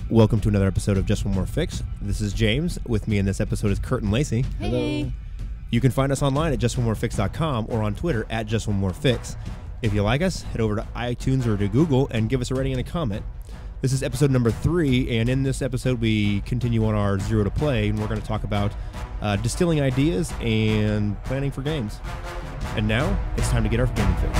Welcome to another episode of Just One More Fix. This is James. With me in this episode is Kurt and Lacey. Hey. Hello. You can find us online at justonemorefix.com or on Twitter at justonemorefix. If you like us, head over to iTunes or to Google and give us a rating and a comment. This is episode number 3, and in this episode we continue on our Zero to Play, and we're going to talk about distilling ideas and planning for games. And now, it's time to get our gaming fix.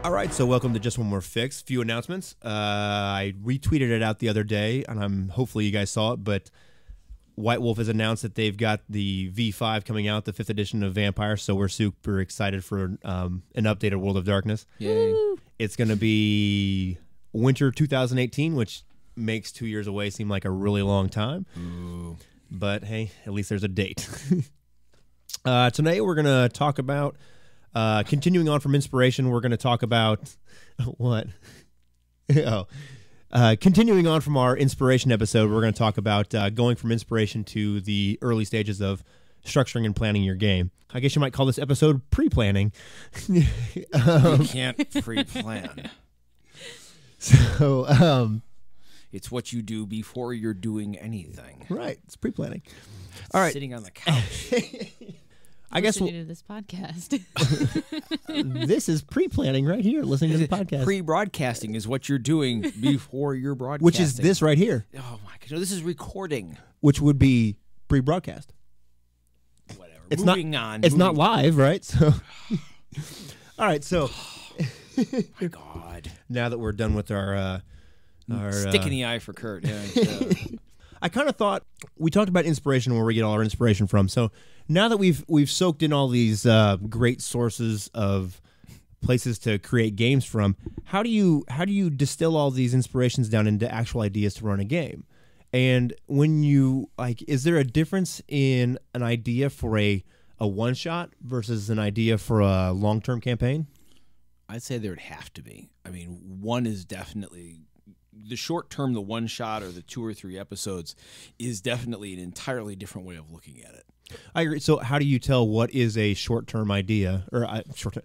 All right, so welcome to Just One More Fix. Few announcements. I retweeted it out the other day, and hopefully you guys saw it, but White Wolf has announced that they've got the V5 coming out, the 5th edition of Vampire, so we're super excited for an updated World of Darkness. Yay. It's going to be winter 2018, which makes 2 years away seem like a really long time. Ooh. But hey, at least there's a date. Tonight we're going to talk about, continuing on from inspiration, we're going to talk about, what? Continuing on from our inspiration episode, we're going to talk about going from inspiration to the early stages of structuring and planning your game. I guess you might call this episode pre-planning. You can't pre-plan. So, it's what you do before you're doing anything. right, it's pre-planning. All right. Sitting on the couch. I guess listening to this podcast. This is pre-planning right here, listening to the podcast. Pre-broadcasting is what you're doing before you're broadcasting. Which is this right here. Oh my god! No, this is recording. Which would be pre-broadcast. Whatever. It's Moving on. It's not live, right? So, all right. So, my god. Now that we're done with our stick in the eye for Kurt. Yeah, I kind of thought we talked about inspiration, where we get all our inspiration from. So now that we've soaked in all these great sources of places to create games from, how do you distill all these inspirations down into actual ideas to run a game? And when you is there a difference in an idea for a one shot versus an idea for a long-term campaign? I'd say there would have to be. I mean, one is definitely. The short term, the one shot or the 2 or 3 episodes is definitely an entirely different way of looking at it. I agree. So how do you tell what is a short-term idea or short-term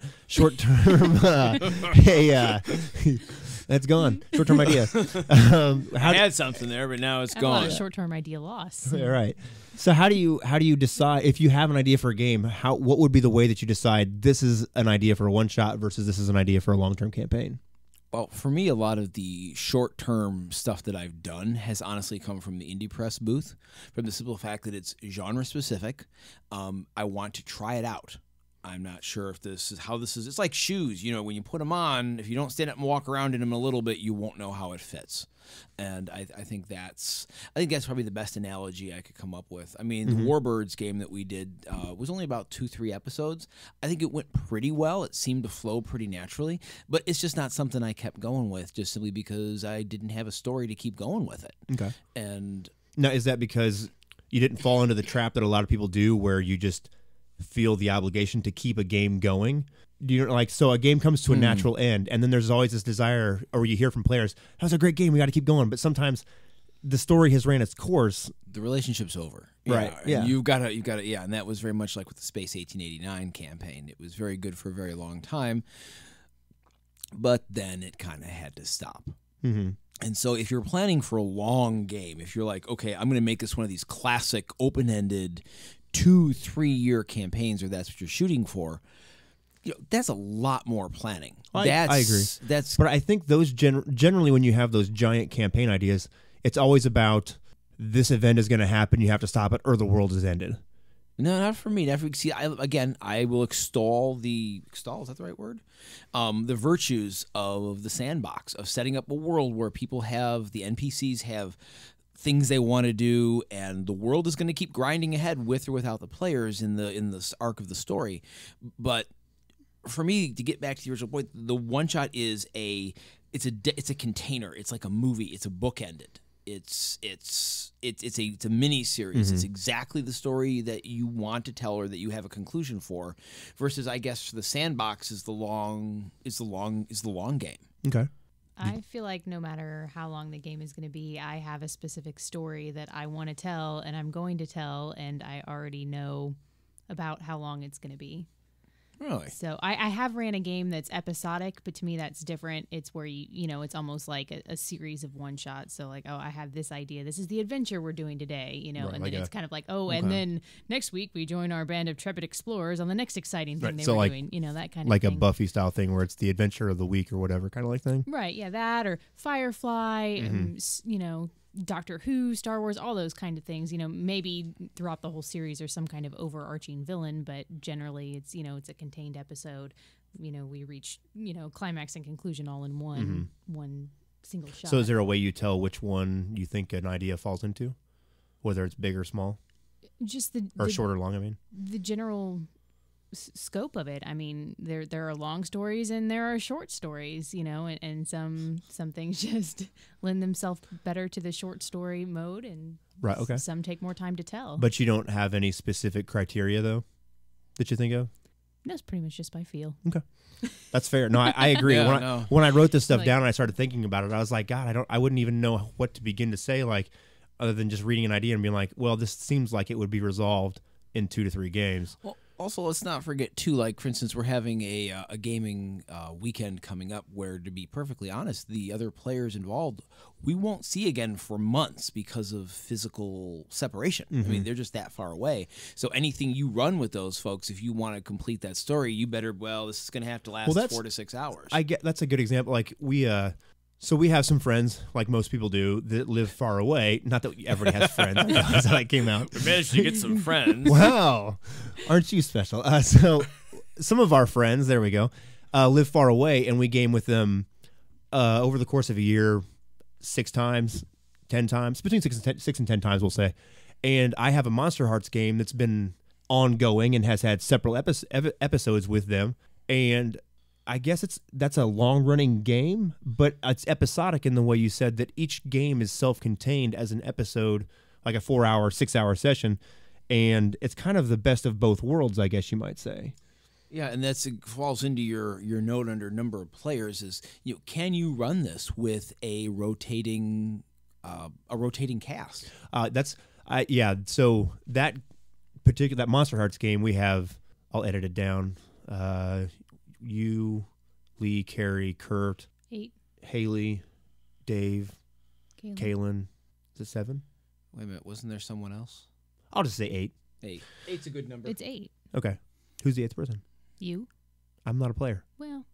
that's gone. Short-term idea. I had something there, but now it's gone. A short-term idea loss. All right. So how do you decide if you have an idea for a game? What would be the way that you decide this is an idea for a one-shot versus this is an idea for a long-term campaign? Well, for me, a lot of the short-term stuff that I've done has honestly come from the indie press booth, from the simple fact that it's genre-specific. I want to try it out. I'm not sure if this is how this is. It's like shoes. You know, when you put them on, if you don't stand up and walk around in them a little bit, you won't know how it fits. And I think that's probably the best analogy I could come up with. I mean, the Warbirds game that we did was only about 2-3 episodes. I think it went pretty well. It seemed to flow pretty naturally, but it's just not something I kept going with just simply because I didn't have a story to keep going with it. Okay. And now, is that because you didn't fall into the trap that a lot of people do, where you just feel the obligation to keep a game going? Do you so a game comes to a natural end, and then there's always this desire, or you hear from players, that was a great game, we got to keep going. But sometimes the story has ran its course. The relationship's over. Right. Yeah. And you've got to, and that was very much like with the Space 1889 campaign. It was very good for a very long time, but then it kind of had to stop. Mm-hmm. And so if you're planning for a long game, if you're like, okay, I'm going to make this one of these classic open-ended 2-3 year campaigns, or that's what you're shooting for, that's a lot more planning. I agree. But I think those generally, when you have those giant campaign ideas, it's always about this event is going to happen, you have to stop it, or the world has ended. No, not for me. See, I will extol is that the right word? The virtues of the sandbox, of setting up a world where the NPCs have things they want to do, and the world is going to keep grinding ahead with or without the players in the arc of the story. But for me, to get back to the original point, the one shot is it's a container. It's like a movie. It's a bookended. It's a mini series. It's exactly the story that you want to tell or that you have a conclusion for. Versus, I guess, the sandbox is the long game. Okay. I feel like no matter how long the game is going to be, I have a specific story that I want to tell and I'm going to tell, and I already know about how long it's going to be. Really? So I have ran a game that's episodic, but to me that's different. It's where it's almost like a series of one shots. So like, oh, I have this idea. This is the adventure we're doing today, Right, and like then it's kind of like, oh, Okay. and then next week we join our band of trepid explorers on the next exciting thing Right, they so were like- doing. That kind of like a thing. Buffy style thing where it's the adventure of the week or whatever kind of like thing. Right, yeah, that or Firefly, Mm-hmm. and Doctor Who, Star Wars, all those kind of things. Maybe throughout the whole series there's some kind of overarching villain, but generally it's it's a contained episode. We reach climax and conclusion all in one single shot. So is there a way you tell which one you think an idea falls into, whether it's big or small, just or short or long? I mean, the general scope of it. I mean, there are long stories and there are short stories, and some things just lend themselves better to the short story mode, and right? Okay. some take more time to tell. But you don't have any specific criteria though that you think of. No, it's pretty much just by feel. That's fair. No, I agree. Yeah, when I wrote this stuff Like- down and I started thinking about it, I was like, God, I wouldn't even know what to begin to say, like, other than just reading an idea and being like, well, this seems like it would be resolved in 2 to 3 games. Well, also, let's not forget, too, like, for instance, we're having a gaming weekend coming up where, to be perfectly honest, the other players involved, we won't see again for months because of physical separation. I mean, they're just that far away. So anything you run with those folks, if you want to complete that story, you better, this is going to have to last 4 to 6 hours. I get that's a good example. Like so we have some friends, like most people do, that live far away. Not that everybody has friends. That's how that came out. We managed to get some friends. Wow, aren't you special? So some of our friends, there we go, live far away, and we game with them over the course of a year 6 times, 10 times, between 6 and 10 times, we'll say. And I have a Monster Hearts game that's been ongoing and has had several episodes with them. And I guess that's a long-running game, but it's episodic in the way you said that each game is self-contained as an episode, like a 4-hour, 6-hour session. And it's kind of the best of both worlds, I guess you might say. Yeah, and it falls into your note under number of players is, can you run this with a rotating cast? So that Monster Hearts game we have, I'll edit it down. You, Lee, Carrie, Kurt, 8. Haley, Dave, Caleb. Kaylin. Is it 7? Wait a minute, wasn't there someone else? I'll just say 8. 8. 8's a good number. It's 8. Okay. Who's the 8th person? You? I'm not a player. Well,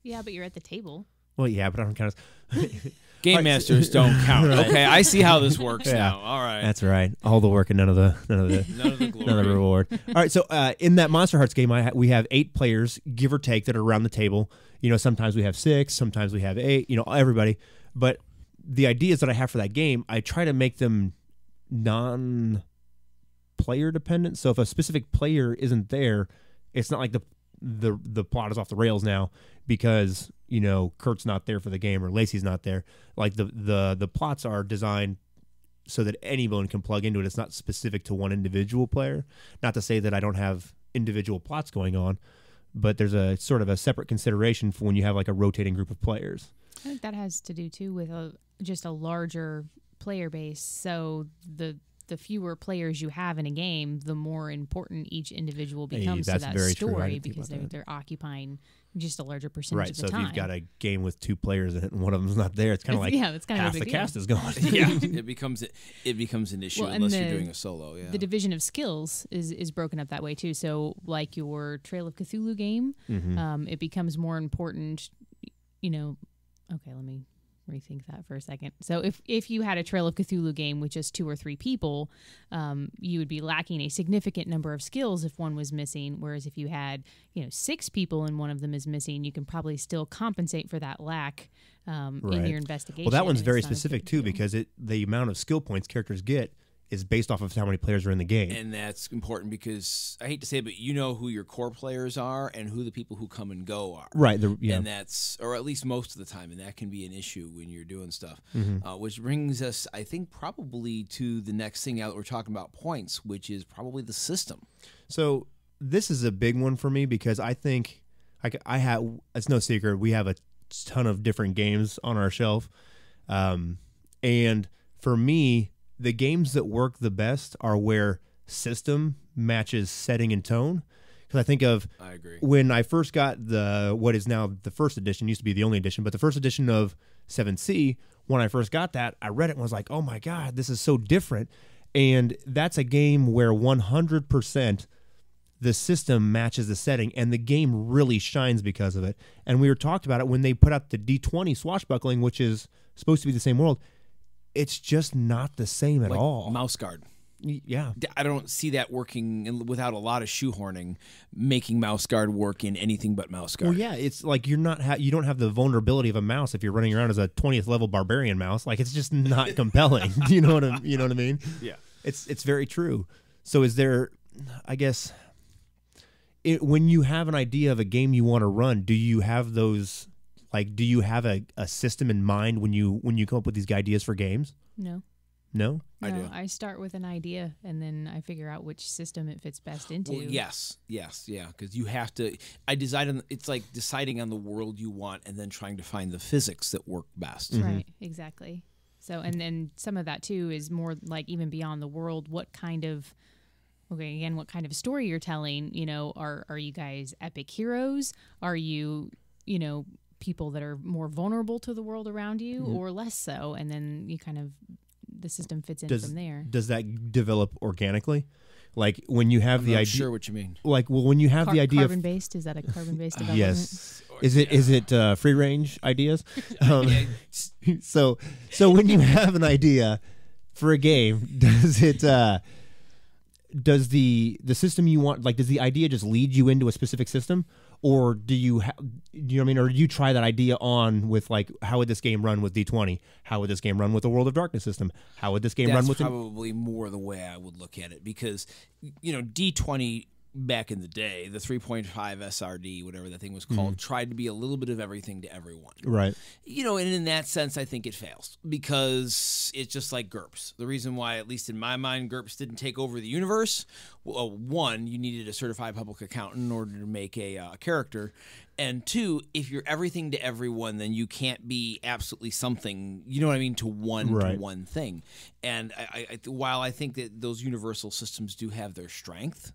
yeah, but you're at the table. Well, yeah, but I don't count as... Game All right. masters don't count. Right. Okay, I see how this works Yeah. now. All right. That's right. All the work and none of the None of the glory. none of the reward. All right, so in that Monster Hearts game, we have 8 players, give or take, that are around the table. Sometimes we have 6, sometimes we have 8. Everybody. But the ideas that I have for that game, I try to make them non-player dependent. So if a specific player isn't there, it's not like the plot is off the rails now because Kurt's not there for the game or Lacey's not there. Like the plots are designed so that anyone can plug into it. It's not specific to one individual player. Not to say that I don't have individual plots going on, but there's a sort of a separate consideration for when you have like a rotating group of players. I think that has to do too with just a larger player base. So the fewer players you have in a game, the more important each individual becomes to that's that very true. I story didn't think because about that. they're occupying just a larger percentage Right. of So the if time. you've got a game with 2 players in it and one of them's not there, it's kind of like it's kind half of a the big deal. cast is gone. Yeah, it becomes an issue Well, and unless you're doing a solo. Yeah. The division of skills is broken up that way too. So like your Trail of Cthulhu game, it becomes more important. Okay, let me rethink that for a second. So if you had a Trail of Cthulhu game with just 2 or 3 people, you would be lacking a significant number of skills if one was missing. Whereas if you had 6 people and one of them is missing, you can probably still compensate for that lack in Right. your investigation. Well, that one's and very it's not a specific big too deal. because the amount of skill points characters get is based off of how many players are in the game. And that's important because I hate to say it, but you know who your core players are and who the people who come and go are. Right. Yeah. And that's, or at least most of the time, and that can be an issue when you're doing stuff. Mm-hmm. Which brings us, I think, probably to the next thing now that we're talking about points, which is probably the system. So this is a big one for me because I think I have. It's no secret we have a ton of different games on our shelf. And for me, the games that work the best are where system matches setting and tone. Because I agree. When I first got what is now the first edition, used to be the only edition, but the first edition of 7C, when I first got that, I read it and was like, oh my God, this is so different. And that's a game where 100% the system matches the setting, and the game really shines because of it. And we were talked about it when they put out the D20 Swashbuckling, which is supposed to be the same world. It's just not the same at all. Mouse Guard. Yeah. I don't see that working without a lot of shoehorning, making Mouse Guard work in anything but Mouse Guard. Well, yeah, it's like you don't have the vulnerability of a mouse if you're running around as a 20th level barbarian mouse. Like, it's just not compelling. You know what I mean? Yeah. It's very true. So is there, I guess, when you have an idea of a game you want to run, do you have those, like, do you have a system in mind when you come up with these ideas for games? No. No? I do. I start with an idea and then I figure out which system it fits best into. Well, yes, yeah, because you have to. It's like deciding on the world you want and then trying to find the physics that work best. Mm-hmm. Right, exactly. So, and then some of that too is more like even beyond the world. What kind of story you're telling? You know, are you guys epic heroes? Are you, people that are more vulnerable to the world around you, or less so? And then you kind of. The system fits in from there. Does that develop organically? Like when you have I'm the not idea, sure what you mean. Like, well, when you have the idea, carbon based, is that a carbon based development? Yes. Is it free range ideas? So when you have an idea for a game, does it does the system you want, like, does the idea just lead you into a specific system? Or do you know what I mean? Or do you try that idea on with, like, how would this game run with D20? How would this game run with the World of Darkness system? How would this game run with... That's probably more the way I would look at it, because, D20 back in the day, the 3.5 SRD, whatever that thing was called, tried to be a little bit of everything to everyone. Right. And in that sense, I think it fails because it's just like GURPS. The reason why, at least in my mind, GURPS didn't take over the universe, well, one, you needed a certified public accountant in order to make a character. And two, if you're everything to everyone, then you can't be absolutely something, to one thing. And while I think that those universal systems do have their strength,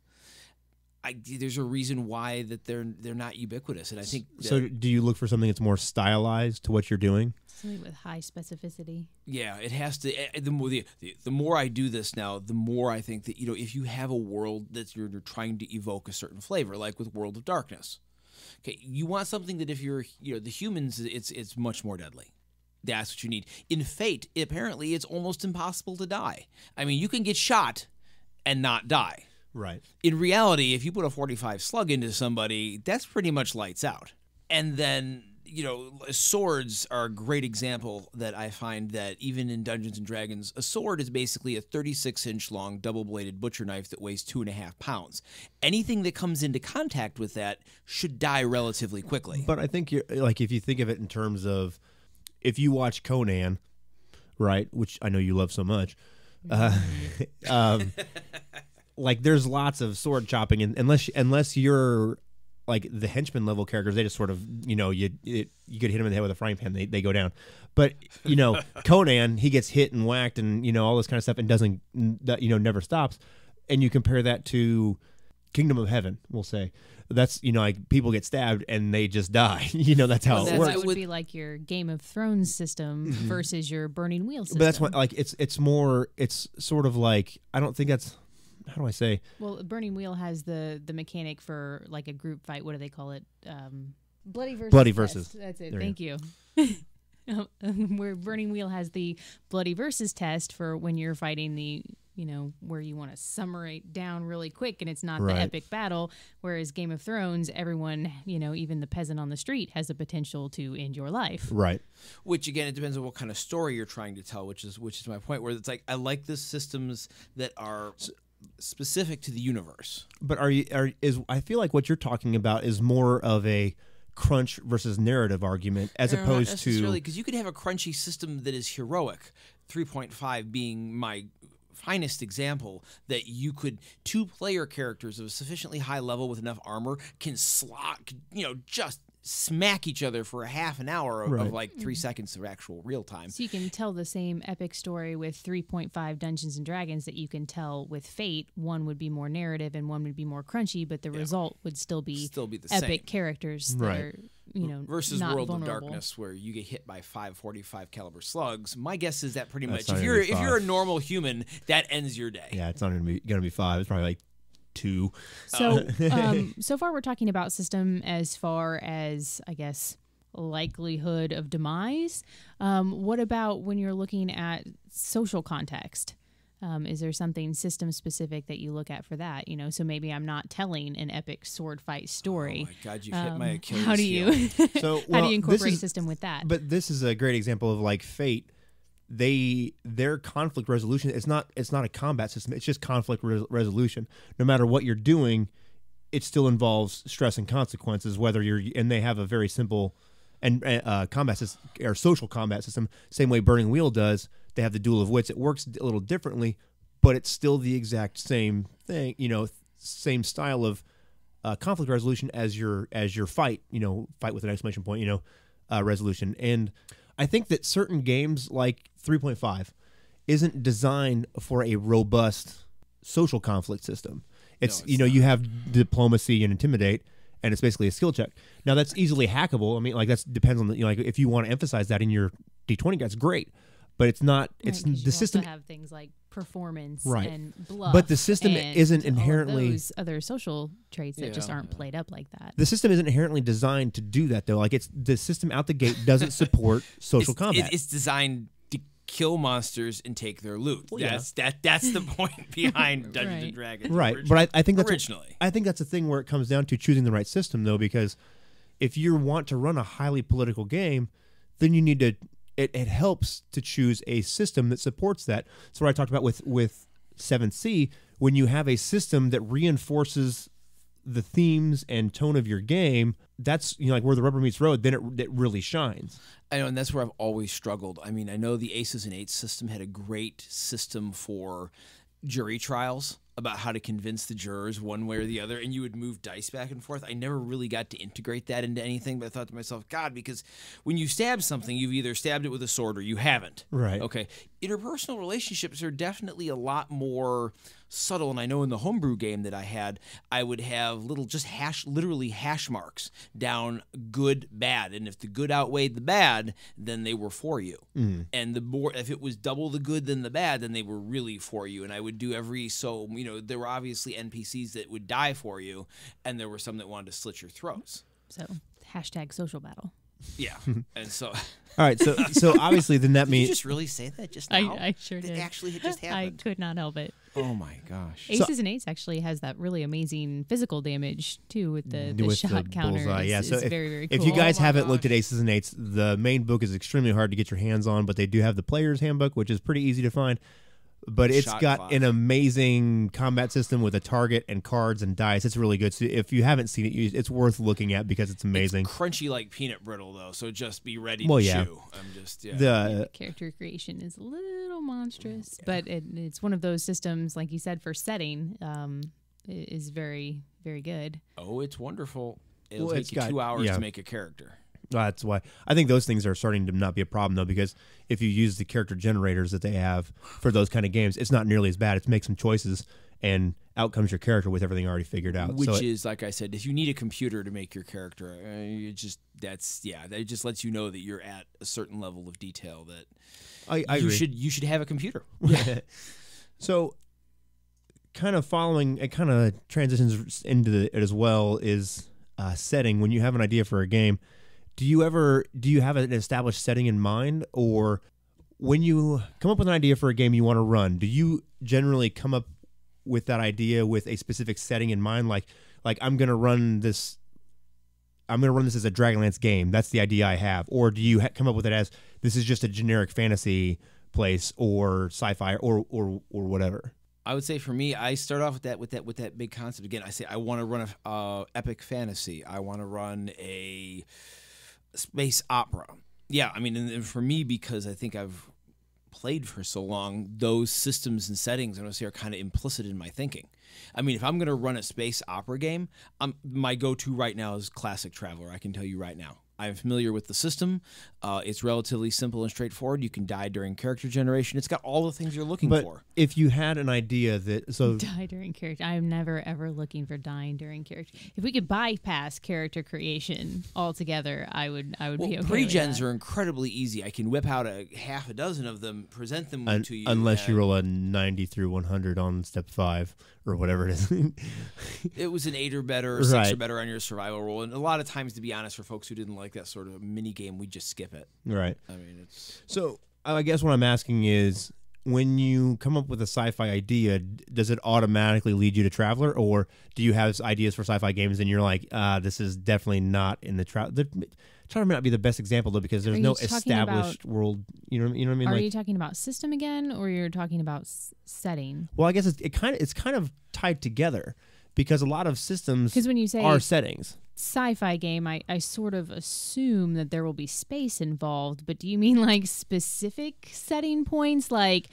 there's a reason why that they're not ubiquitous, and I think. So, do you look for something that's more stylized to what you're doing? Something with high specificity. Yeah, it has to. The more I do this now, the more I think that if you have a world that you're trying to evoke a certain flavor, like with World of Darkness, okay, you want something that if you're the humans, it's much more deadly. That's what you need. In Fate, apparently, it's almost impossible to die. I mean, you can get shot and not die. Right. In reality, if you put a 45 slug into somebody, that's pretty much lights out. And then, swords are a great example that I find that even in Dungeons & Dragons, a sword is basically a 36-inch long double-bladed butcher knife that weighs 2.5 pounds. Anything that comes into contact with that should die relatively quickly. But I think if you think of it in terms of, if you watch Conan, right, which I know you love so much, like, there's lots of sword chopping, and unless you're like the henchman level characters, they just sort of you could hit them in the head with a frying pan, they go down. But Conan, he gets hit and whacked and all this kind of stuff, and doesn't never stops. And you compare that to Kingdom of Heaven, we'll say. That's like people get stabbed and they just die. That's how it works. That would be like your Game of Thrones system versus your Burning Wheel system. But that's what, like, it's sort of like, I don't think that's. How do I say? Well, Burning Wheel has the mechanic for like a group fight. What do they call it? Bloody versus. Bloody versus. Test. That's it. Thank you. Where Burning Wheel has the bloody versus test for when you're fighting the, where you want to summarize down really quick and it's not the epic battle. Whereas Game of Thrones, everyone, even the peasant on the street has the potential to end your life. Right. Which again, it depends on what kind of story you're trying to tell. Which is my point. Where it's like I like the systems that are specific to the universe. But I feel like what you're talking about is more of a crunch versus narrative argument as opposed to, because you could have a crunchy system that is heroic, 3.5 being my finest example, that you could 2-player characters of a sufficiently high level with enough armor can slot, just smack each other for a half an hour of, Right. of like 3 seconds of actual real time. So you can tell the same epic story with 3.5 Dungeons and Dragons that you can tell with Fate. One would be more narrative and one would be more crunchy, but the result would still be the epic same. characters that Right. are, you know, Versus not World vulnerable. of Darkness, where you get hit by 545 caliber slugs. My guess is that pretty That's much not if gonna be you're a 5. normal human, that ends your day. Yeah, it's not gonna be 5. It's probably like 2. So, so far we're talking about system as far as, I guess, likelihood of demise. What about when you're looking at social context? Is there something system specific that you look at for that? You know, so maybe I'm not telling an epic sword fight story. Oh my God, you hit my Achilles How do heel. you So how well, do you incorporate this is- system with that? But this is a great example of like Fate. Their conflict resolution. It's not a combat system. It's just conflict resolution. No matter what you're doing, it still involves stress and consequences. Whether you're and they have a very simple and combat system or social combat system. Same way Burning Wheel does. They have the Duel of Wits. It works a little differently, but it's still the exact same thing. You know, same style of conflict resolution as your fight. You know, fight with an exclamation point. You know, resolution. And I think that certain games like 3.5 isn't designed for a robust social conflict system. It's you know, you have diplomacy and intimidate, and it's basically a skill check. Now that's easily hackable. I mean, like that depends on the, you know, like if you want to emphasize that in your D20, that's great. But it's not. It's Right, 'cause the you system. also have things like performance Right. and bluff, But the system and isn't all of inherently- those other social traits that just Yeah. aren't played up like that. The system isn't inherently designed to do that, though. Like it's the system out the gate doesn't support social combat. It's designed to kill monsters and take their loot. Well, yeah. That's the point behind Dungeons Right. and Dragons. Right, but I think that's originally. I think that's a thing where it comes down to choosing the right system, though, because if you want to run a highly political game, then you need to. It helps to choose a system that supports that. So what I talked about with 7C, when you have a system that reinforces the themes and tone of your game, that's, you know, like where the rubber meets road. Then it really shines. I know, and that's where I've always struggled. I mean, I know the Aces and Eights system had a great system for jury trials about how to convince the jurors one way or the other, and you would move dice back and forth. I never really got to integrate that into anything, but I thought to myself, God, because when you stab something, you've either stabbed it with a sword or you haven't. Right. Okay. Interpersonal relationships are definitely a lot more subtle, and I know in the homebrew game that I had, I would have little just literally hash marks down good, bad, and if the good outweighed the bad, then they were for you. And the more, if it was double the good than the bad, then they were really for you. And I would do you know, there were obviously NPCs that would die for you, and there were some that wanted to slit your throats. So hashtag social battle. Yeah, and so All right, so obviously then that did you means just really say that just now? I sure It did. actually had just I happened. could not help it. Oh my gosh! Aces and Eights actually has that really amazing physical damage too with the with shot counter. bullseye. Yeah, so is if, very, very cool. if you guys Oh my haven't looked at gosh. Aces and Eights, the main book is extremely hard to get your hands on, but they do have the player's handbook, which is pretty easy to find. But it's Shot got clock. an amazing combat system with a target and cards and dice. It's really good. So if you haven't seen it, it's worth looking at because it's amazing. It's crunchy like peanut brittle though, so just be ready Well, to yeah. chew. I'm just The character creation is a little monstrous, but it's one of those systems, like you said, for setting is very, very good. oh, it's wonderful. It'll Well, take it's you got- 2 hours yeah. to make a character. That's why I think those things are starting to not be a problem, though, because if you use the character generators that they have for those kind of games, it's not nearly as bad. It's make some choices, and out comes your character with everything already figured out. Which So is, like I said, if you need a computer to make your character, that just lets you know that you're at a certain level of detail that I you agree. should have a computer. So, kind of following, it kind of transitions into it as well, is setting. When you have an idea for a game, do you have an established setting in mind, or when you come up with an idea for a game you want to run, do you generally come up with that idea with a specific setting in mind? Like I'm going to run this as a Dragonlance game. That's the idea I have. Or do you come up with it as this is just a generic fantasy place or sci-fi or whatever? I would say for me, I start off with that big concept. Again, I say I want to run a epic fantasy. I want to run a space opera. Yeah, I mean, and for me, because I think I've played for so long, those systems and settings, I want to say, are kind of implicit in my thinking. I mean, if I'm going to run a space opera game, my go-to right now is Classic Traveler. I can tell you right now. I'm familiar with the system. It's relatively simple and straightforward. You can die during character generation. It's got all the things you're looking for. If you had an idea that die during character, I'm never ever looking for dying during character. If we could bypass character creation altogether, I would be okay. Pre-gens are incredibly easy. I can whip out a half a dozen of them, present them to you. Unless you roll a 90 through 100 on step 5 or whatever it is. It was an 8 or better, or 6 or better on your survival roll. And a lot of times, to be honest, for folks who didn't like that sort of mini game, we just skip it. Right. I mean, it's so. I guess what I'm asking is, when you come up with a sci-fi idea, does it automatically lead you to Traveler, or do you have ideas for sci-fi games and you're like, this is definitely not in the Traveler? Traveler may not be the best example though, because there's no established world. You know what I mean? Are you talking about system again, or you're talking about setting? Well, I guess it's kind of tied together, because a lot of systems when you say are settings. Sci-fi game, I sort of assume that there will be space involved, but do you mean like specific setting points, like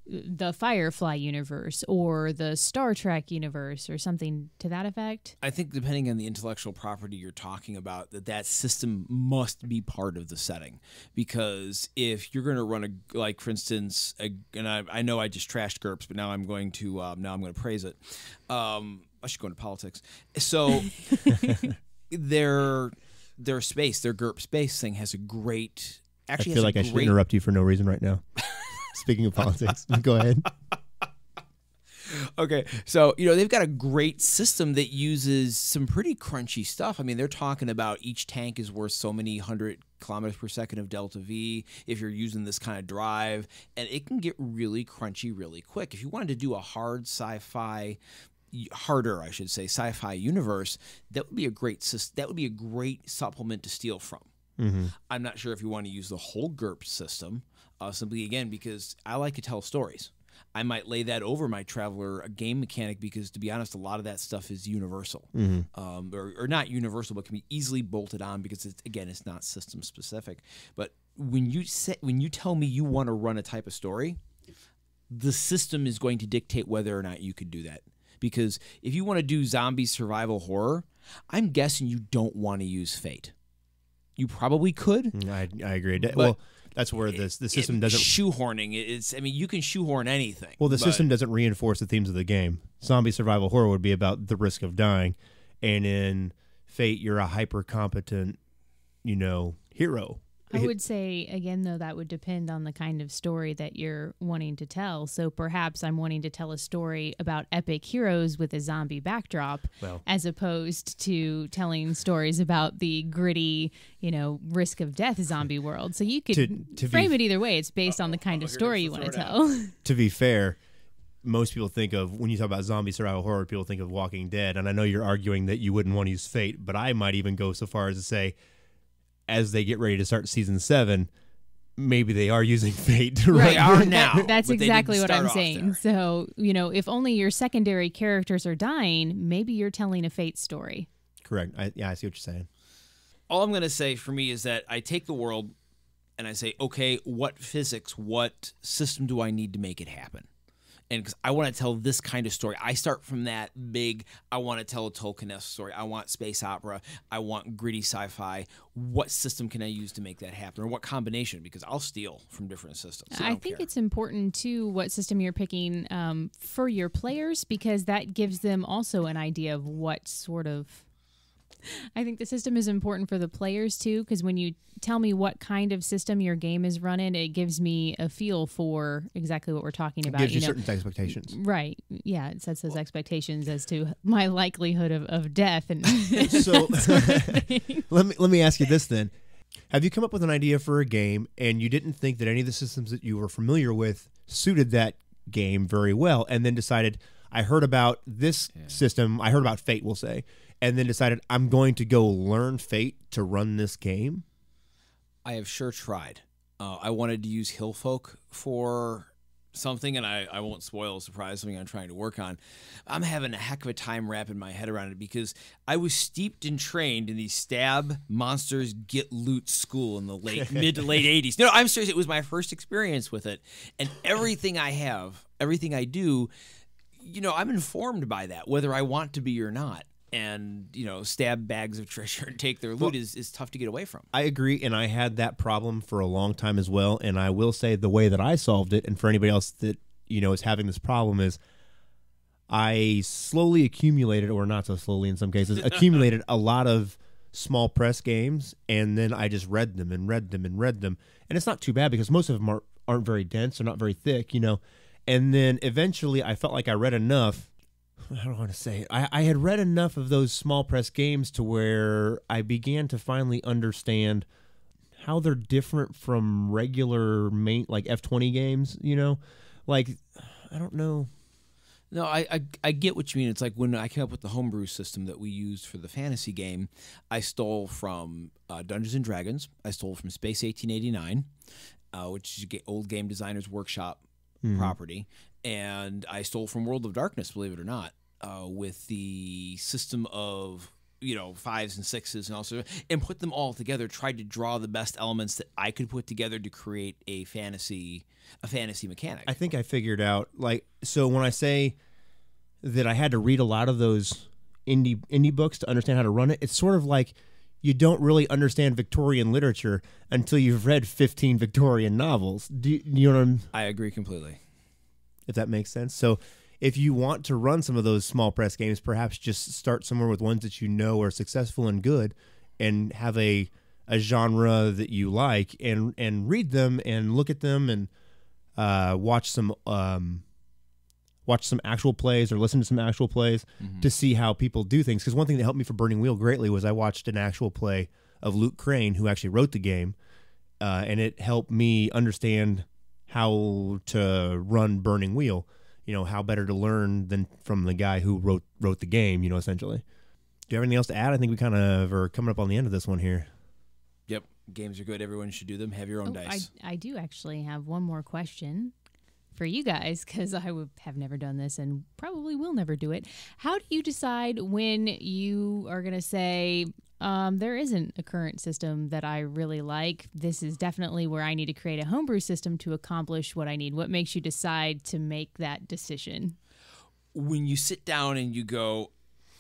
the Firefly universe or the Star Trek universe or something to that effect? I think depending on the intellectual property you're talking about, that system must be part of the setting, because if you're going to run like for instance, and I know I just trashed GURPS, but now I'm going to praise it. I should go into politics. So their space, their GURP space thing has a great. Actually, I feel like I should interrupt you for no reason right now. Speaking of politics, go ahead. Okay, so they've got a great system that uses some pretty crunchy stuff. I mean, they're talking about each tank is worth so many 100 kilometers per second of delta V if you're using this kind of drive, and it can get really crunchy really quick. If you wanted to do a harder sci-fi universe, that would be a great supplement to steal from. Mm-hmm. I'm not sure if you want to use the whole GURP system, simply again because I like to tell stories. I might lay that over my Traveler game mechanic, because to be honest, a lot of that stuff is universal, or not universal, but can be easily bolted on, because it's not system specific. But when you tell me you want to run a type of story, the system is going to dictate whether or not you could do that. Because if you want to do zombie survival horror, I'm guessing you don't want to use Fate. You probably could. I agree. Well, that's where the system doesn't shoehorning. You can shoehorn anything. Well, the system doesn't reinforce the themes of the game. Zombie survival horror would be about the risk of dying, and in Fate, you're a hyper competent, hero. I would say, again, though, that would depend on the kind of story that you're wanting to tell. So perhaps I'm wanting to tell a story about epic heroes with a zombie backdrop, as opposed to telling stories about the gritty, risk of death zombie world. So you could frame it either way. It's based on the kind of story you want to tell. To be fair, most people think of, when you talk about zombie survival horror, people think of Walking Dead. And I know you're arguing that you wouldn't want to use Fate, but I might even go so far as to say, as they get ready to start season 7, maybe they are using Fate. Right, they are now. That's exactly what I'm saying. So, if only your secondary characters are dying, maybe you're telling a Fate story. Correct. I see what you're saying. All I'm going to say for me is that I take the world and I say, okay, what physics, what system do I need to make it happen? And because I want to tell this kind of story, I start from that big, I want to tell a Tolkien-esque story. I want space opera. I want gritty sci-fi. What system can I use to make that happen? Or what combination? Because I'll steal from different systems. I think it's important, too, what system you're picking for your players, because that gives them also an idea of what sort of... I think the system is important for the players, too, because when you tell me what kind of system your game is running, it gives me a feel for exactly what we're talking about. It gives you certain expectations. Right. Yeah, it sets those expectations as to my likelihood of death. And so let me ask you this then. Have you come up with an idea for a game and you didn't think that any of the systems that you were familiar with suited that game very well, and then decided, I heard about this system, I heard about Fate, we'll say, and then decided I'm going to go learn Fate to run this game? I have sure tried. I wanted to use Hillfolk for something, and I won't spoil a surprise, something I'm trying to work on. I'm having a heck of a time wrapping my head around it because I was steeped and trained in the stab monsters get loot school in the mid to late 80s. No, I'm serious. It was my first experience with it. And everything I have, everything I do, I'm informed by that, whether I want to be or not. And, stab bags of treasure and take their loot is tough to get away from. I agree, and I had that problem for a long time as well, and I will say the way that I solved it, and for anybody else that, is having this problem, is I slowly accumulated, or not so slowly in some cases, accumulated a lot of small press games, and then I just read them and read them and read them. And it's not too bad because most of them aren't very dense, they're not very thick, And then eventually I felt like I read enough. I don't want to say it. I had read enough of those small press games to where I began to finally understand how they're different from regular like F20 games, Like, I don't know. No, I get what you mean. It's like when I came up with the homebrew system that we used for the fantasy game, I stole from Dungeons & Dragons. I stole from Space 1889, which is old game designer's workshop property. And I stole from World of Darkness, believe it or not, with the system of 5s and 6s and also, and put them all together. Tried to draw the best elements that I could put together to create a fantasy mechanic. I think I figured out, so when I say that I had to read a lot of those indie books to understand how to run it, it's sort of like you don't really understand Victorian literature until you've read 15 Victorian novels. Do you know what I agree completely. If that makes sense. So if you want to run some of those small press games, perhaps just start somewhere with ones that are successful and good, and have a genre that you like, and read them and look at them and watch some actual plays or listen to some actual plays to see how people do things. Because one thing that helped me for Burning Wheel greatly was I watched an actual play of Luke Crane, who actually wrote the game, and it helped me understand how to run Burning Wheel, how better to learn than from the guy who wrote the game, essentially. Do you have anything else to add? I think we kind of are coming up on the end of this one here. Yep. Games are good. Everyone should do them. Have your own dice. I do actually have one more question for you guys, because I have never done this and probably will never do it. How do you decide when you are going to say, there isn't a current system that I really like? This is definitely where I need to create a homebrew system to accomplish what I need. What makes you decide to make that decision? When you sit down and you go,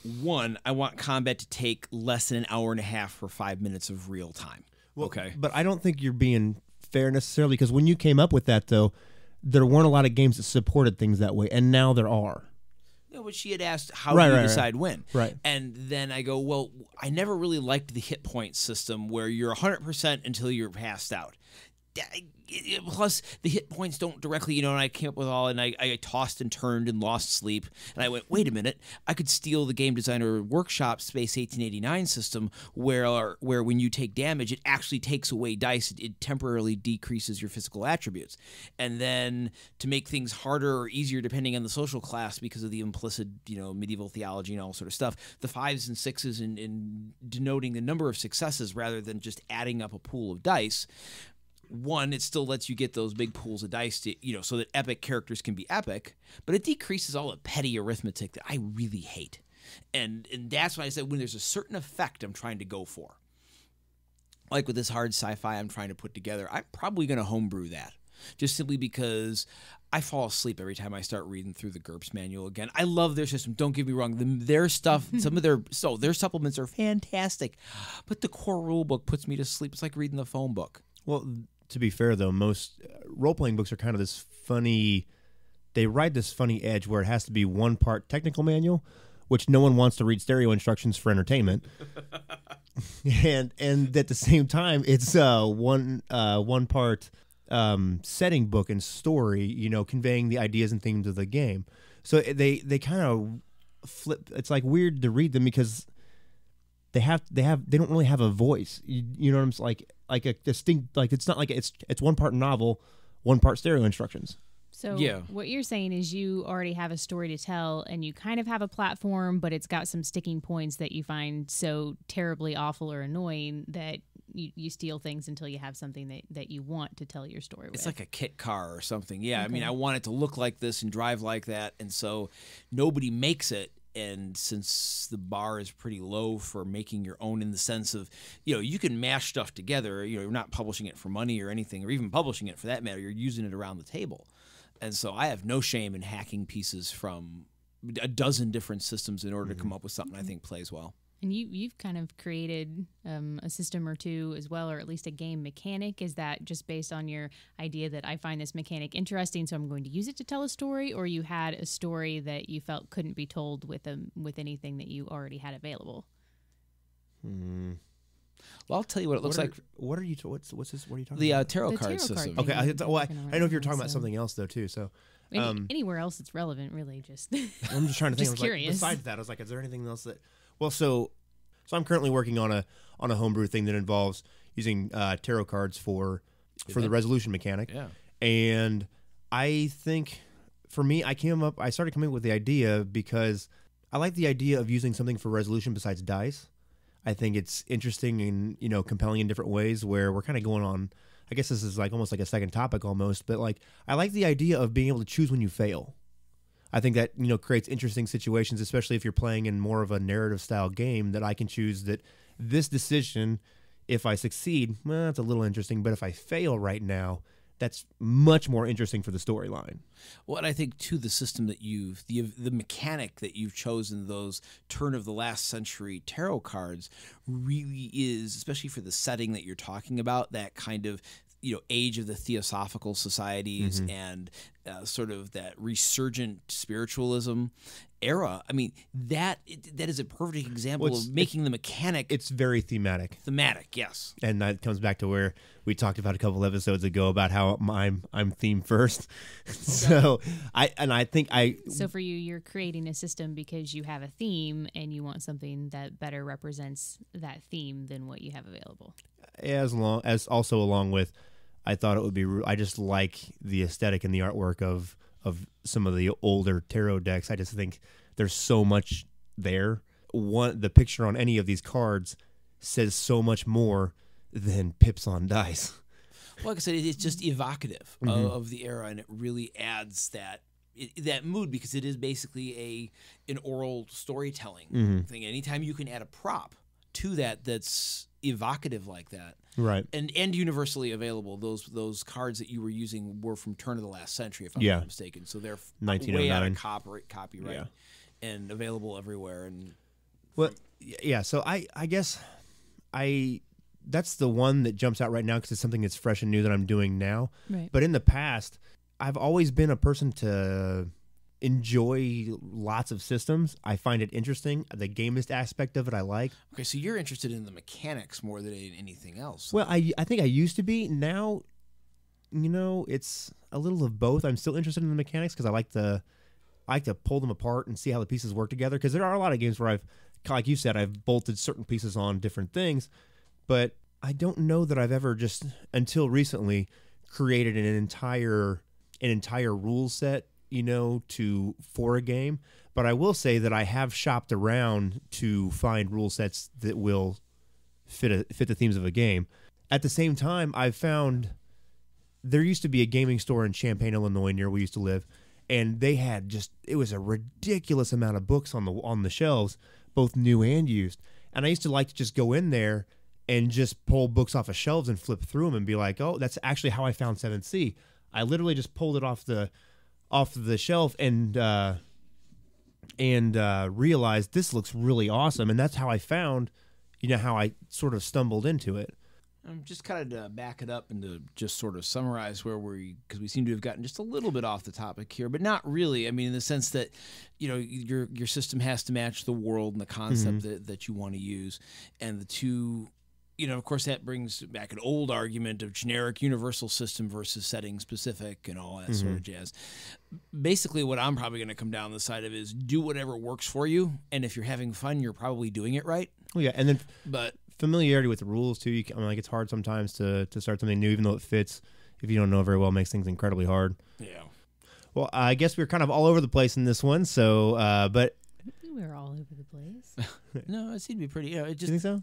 one, I want combat to take less than an hour and a half for 5 minutes of real time. Well, okay. But I don't think you're being fair necessarily, because when you came up with that, though, there weren't a lot of games that supported things that way, and now there are. No, but she had asked, how do you decide when? Right. And then I go, well, I never really liked the hit point system where you're 100% until you're passed out. Plus, the hit points don't directly, and I came up with all, and I tossed and turned and lost sleep. And I went, wait a minute, I could steal the game designer workshop Space 1889 system where when you take damage, it actually takes away dice. It temporarily decreases your physical attributes. And then to make things harder or easier depending on the social class because of the implicit, medieval theology and all sort of stuff, the 5s and 6s in denoting the number of successes rather than just adding up a pool of dice. One, it still lets you get those big pools of dice to, so that epic characters can be epic, but it decreases all the petty arithmetic that I really hate. And that's why I said when there's a certain effect I'm trying to go for. Like with this hard sci-fi I'm trying to put together, I'm probably going to homebrew that. Just simply because I fall asleep every time I start reading through the GURPS manual again. I love their system. Don't get me wrong. Their stuff, their supplements are fantastic. But the core rule book puts me to sleep. It's like reading the phone book. Well, to be fair, though, most role-playing books are kind of this funny... They ride this funny edge where it has to be one part technical manual, which no one wants to read stereo instructions for entertainment. and at the same time, it's one part setting book and story, conveying the ideas and themes of the game. So they kind of flip. It's like weird to read them because they don't really have a voice. You know what I'm saying? Like a distinct, like it's not like it's one part novel, one part stereo instructions. So what you're saying is you already have a story to tell and you kind of have a platform, but it's got some sticking points that you find so terribly awful or annoying that you steal things until you have something that you want to tell your story with. It's like a kit car or something. Yeah, I mean, Okay. I want it to look like this and drive like that, and so nobody makes it. And since the bar is pretty low for making your own, in the sense of, you can mash stuff together. You're not publishing it for money or anything, or even publishing it for that matter. You're using it around the table. And so I have no shame in hacking pieces from a dozen different systems in order to come up with something I think plays well. And you've kind of created a system or two as well, or at least a game mechanic. Is that just based on your idea that I find this mechanic interesting, so I'm going to use it to tell a story, or you had a story that you felt couldn't be told with anything that you already had available? Well, I'll tell you what it looks like. What are you? What's this? What are you talking The about? tarot The card tarot card system. thing. Okay, I didn't know if you were talking about So- something else though too. So Anywhere else it's relevant, really. Just I'm just trying to think. Just I was curious. Like, besides that, I was like, is there anything else that? Well, so I'm currently working on a homebrew thing that involves using tarot cards for the resolution mechanic. Yeah. And I think for me, I started coming up with the idea because I like the idea of using something for resolution besides dice. I think it's interesting and compelling in different ways where we're kind of going on. I guess this is like almost like a second topic almost, but like I like the idea of being able to choose when you fail. I think that creates interesting situations, especially if you're playing in more of a narrative style game, that I can choose that this decision, if I succeed, well, that's a little interesting, but if I fail right now, that's much more interesting for the storyline. Well, and I think too, the system that the mechanic that you've chosen, those turn of the last century tarot cards, really is, especially for the setting that you're talking about, that kind of age of the Theosophical societies and sort of that resurgent spiritualism era. I mean, that is a perfect example of making the mechanic. It's very thematic. Yes. And that comes back to where we talked about a couple episodes ago about how I'm theme first. So I think So for you, you're creating a system because you have a theme and you want something that better represents that theme than what you have available. Along with, I thought it would be. I just like the aesthetic and the artwork of some of the older tarot decks. I just think there's so much there. The picture on any of these cards says so much more than pips on dice. Well, like I said, it's just evocative of the era, and it really adds that mood, because it is basically an oral storytelling thing. Anytime you can add a prop to that's evocative like that, right, and universally available. Those cards that you were using were from turn of the last century, if I'm not mistaken. So they're way out of copyright and available everywhere. And so I guess that's the one that jumps out right now because it's something that's fresh and new that I'm doing now. Right. But in the past, I've always been a person to enjoy lots of systems. I find it interesting. The gamist aspect of it I like. Okay, so you're interested in the mechanics more than in anything else. Well, I think I used to be. Now, it's a little of both. I'm still interested in the mechanics because I like to pull them apart and see how the pieces work together, because there are a lot of games where like you said, I've bolted certain pieces on different things, but I don't know that I've ever just, until recently, created an entire rule set for a game. But I will say that I have shopped around to find rule sets that will fit the themes of a game. At the same time, I've found there used to be a gaming store in Champaign, Illinois, near where we used to live, and they had it was a ridiculous amount of books on the shelves, both new and used. And I used to like to just go in there and just pull books off of shelves and flip through them and be like, oh, that's actually how I found 7th Sea. I literally just pulled it off the shelf and realized this looks really awesome, and that's how I found, how I sort of stumbled into it. Just kind of to back it up and to just sort of summarize because we seem to have gotten just a little bit off the topic here, but not really. I mean, in the sense that, your system has to match the world and the concept that you want to use, and the two. Of course, that brings back an old argument of generic universal system versus setting specific and all that sort of jazz. Basically, what I'm probably going to come down the side of is do whatever works for you. And if you're having fun, you're probably doing it right. Well, yeah. And then but familiarity with the rules, too. It's hard sometimes to start something new, even though it fits. If you don't know very well, it makes things incredibly hard. Yeah. Well, I guess we're kind of all over the place in this one. So, but. We're all over the place. No, it seemed to be pretty. It just. You think so?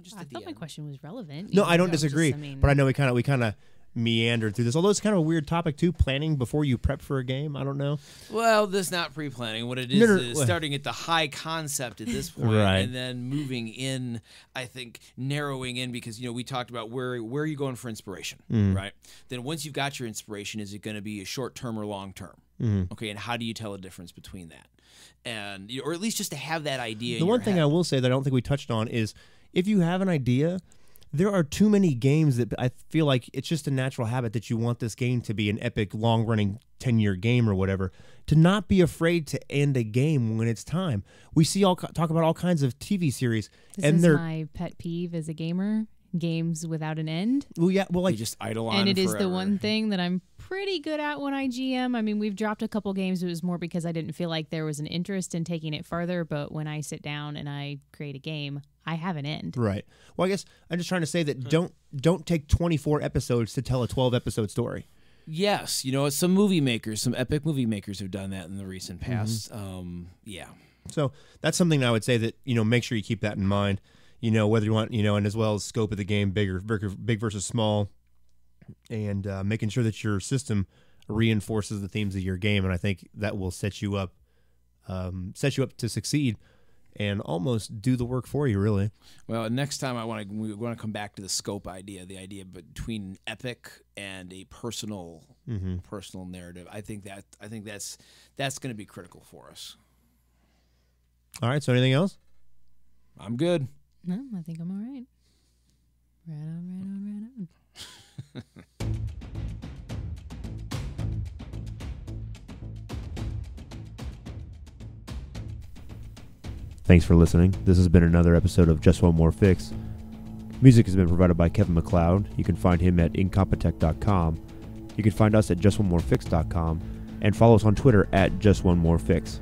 Just I at the thought my end. question was relevant. No, You I don't know, disagree, just, I mean, but I know we kind of meandered through this. Although it's kind of a weird topic too, planning before you prep for a game. I don't know. Well, this is not pre-planning. What it is is starting at the high concept at this point, Right. and then moving in. I think narrowing in because we talked about where are you going for inspiration, right? Then once you've got your inspiration, is it going to be a short term or long term? Okay, and how do you tell a difference between that? And or at least just to have that idea. The one thing I will say that I don't think we touched on is if you have an idea, there are too many games that I feel like it's just a natural habit that you want this game to be an epic, long-running 10-year game or whatever, to not be afraid to end a game when it's time. We see talk about all kinds of TV series. This and is they're my pet peeve as a gamer. Games without an end. well, yeah, well, like you just idle on, And it is forever. the one thing that I'm pretty good at when I GM. I mean, we've dropped a couple games. It was more because I didn't feel like there was an interest in taking it further. But when I sit down and I create a game, I have an end. right. Well, I guess I'm just trying to say that don't take 24 episodes to tell a 12-episode story. Yes, some movie makers, some epic movie makers have done that in the recent past. Yeah. So that's something I would say that make sure you keep that in mind. Whether you want, and as well as scope of the game, big versus small, and making sure that your system reinforces the themes of your game. And I think that will set you up to succeed and almost do the work for you, really. Well, next time we want to come back to the scope idea, the idea between epic and a personal narrative. I think that's going to be critical for us. All right. So anything else? I'm good. No, I think I'm all right. Right on. Thanks for listening. This has been another episode of Just One More Fix. Music has been provided by Kevin MacLeod. You can find him at incompetech.com. You can find us at justonemorefix.com and follow us on Twitter at JustOneMoreFix.